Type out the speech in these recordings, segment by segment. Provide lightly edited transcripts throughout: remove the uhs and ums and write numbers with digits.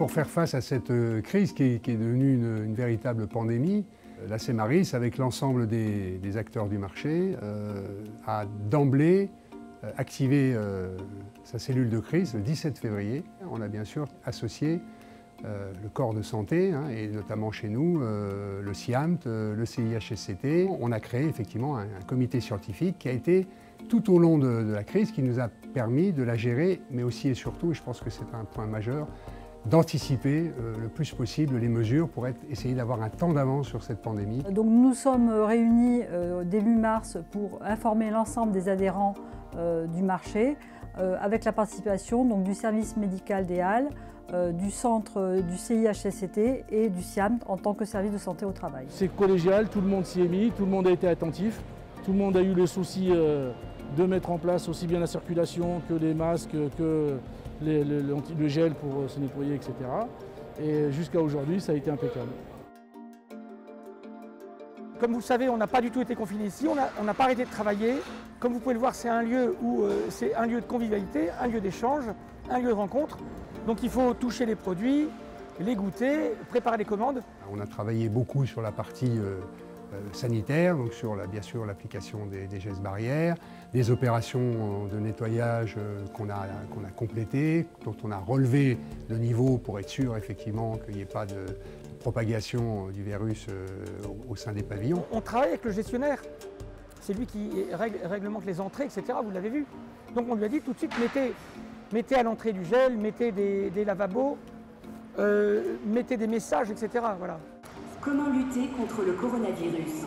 pour faire face à cette crise qui est devenue une véritable pandémie, la Cemaris, avec l'ensemble des acteurs du marché, a d'emblée activé sa cellule de crise le 17 février. On a bien sûr associé le corps de santé, et notamment chez nous, le CIAMT, le CIHSCT. On a créé effectivement un comité scientifique qui a été tout au long de la crise, qui nous a permis de la gérer, mais aussi et surtout, et je pense que c'est un point majeur, d'anticiper le plus possible les mesures pour essayer d'avoir un temps d'avance sur cette pandémie. Donc nous sommes réunis début mars pour informer l'ensemble des adhérents du marché, avec la participation donc, du service médical des Halles, du centre du CIHSCT et du CIAMT en tant que service de santé au travail. C'est collégial, tout le monde s'y est mis, tout le monde a été attentif, tout le monde a eu le souci de mettre en place aussi bien la circulation que les masques, que le gel pour se nettoyer, etc. Et jusqu'à aujourd'hui, ça a été impeccable. Comme vous le savez, on n'a pas du tout été confinés ici, on n'a pas arrêté de travailler. Comme vous pouvez le voir, c'est un lieu c'est un lieu de convivialité, un lieu d'échange, un lieu de rencontre. Donc il faut toucher les produits, les goûter, préparer les commandes. On a travaillé beaucoup sur la partie sanitaire, donc sur bien sûr l'application des gestes barrières, des opérations de nettoyage qu'on a complétées, dont on a relevé le niveau pour être sûr effectivement qu'il n'y ait pas de propagation du virus au sein des pavillons. On travaille avec le gestionnaire, c'est lui qui réglemente les entrées, etc. Vous l'avez vu. Donc on lui a dit tout de suite, mettez à l'entrée du gel, mettez des lavabos, mettez des messages, etc. Voilà. Comment lutter contre le coronavirus?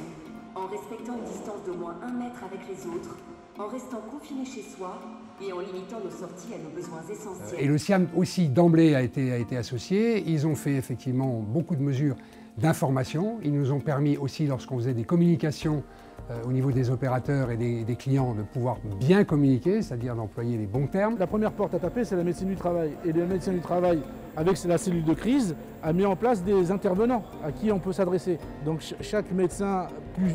En respectant une distance d'au moins 1 mètre avec les autres, en restant confiné chez soi et en limitant nos sorties à nos besoins essentiels. Et le CIAMT aussi d'emblée a été associé. Ils ont fait effectivement beaucoup de mesures d'information. Ils nous ont permis aussi, lorsqu'on faisait des communications au niveau des opérateurs et des clients, de pouvoir bien communiquer, c'est-à-dire d'employer les bons termes. La première porte à taper, c'est la médecine du travail. Et la médecine du travail, avec la cellule de crise, a mis en place des intervenants à qui on peut s'adresser. Donc chaque médecin,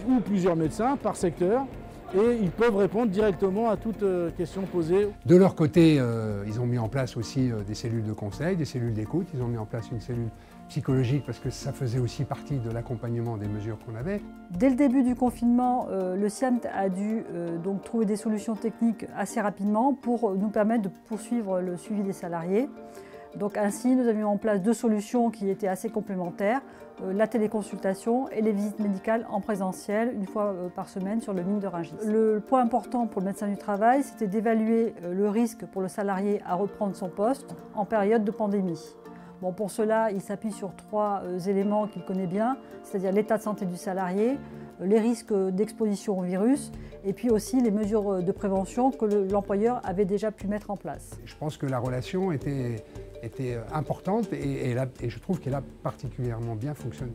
ou plusieurs médecins par secteur, et ils peuvent répondre directement à toute question posée. De leur côté, ils ont mis en place aussi des cellules de conseil, des cellules d'écoute. Ils ont mis en place une cellule psychologique parce que ça faisait aussi partie de l'accompagnement des mesures qu'on avait. Dès le début du confinement, le CIAMT a dû donc trouver des solutions techniques assez rapidement pour nous permettre de poursuivre le suivi des salariés. Donc ainsi, nous avions en place 2 solutions qui étaient assez complémentaires, la téléconsultation et les visites médicales en présentiel, une fois par semaine sur le mine de Rungis. Le point important pour le médecin du travail, c'était d'évaluer le risque pour le salarié à reprendre son poste en période de pandémie. Bon, pour cela, il s'appuie sur 3 éléments qu'il connaît bien, c'est-à-dire l'état de santé du salarié, les risques d'exposition au virus et puis aussi les mesures de prévention que l'employeur avait déjà pu mettre en place. Je pense que la relation était importante et je trouve qu'elle a particulièrement bien fonctionné.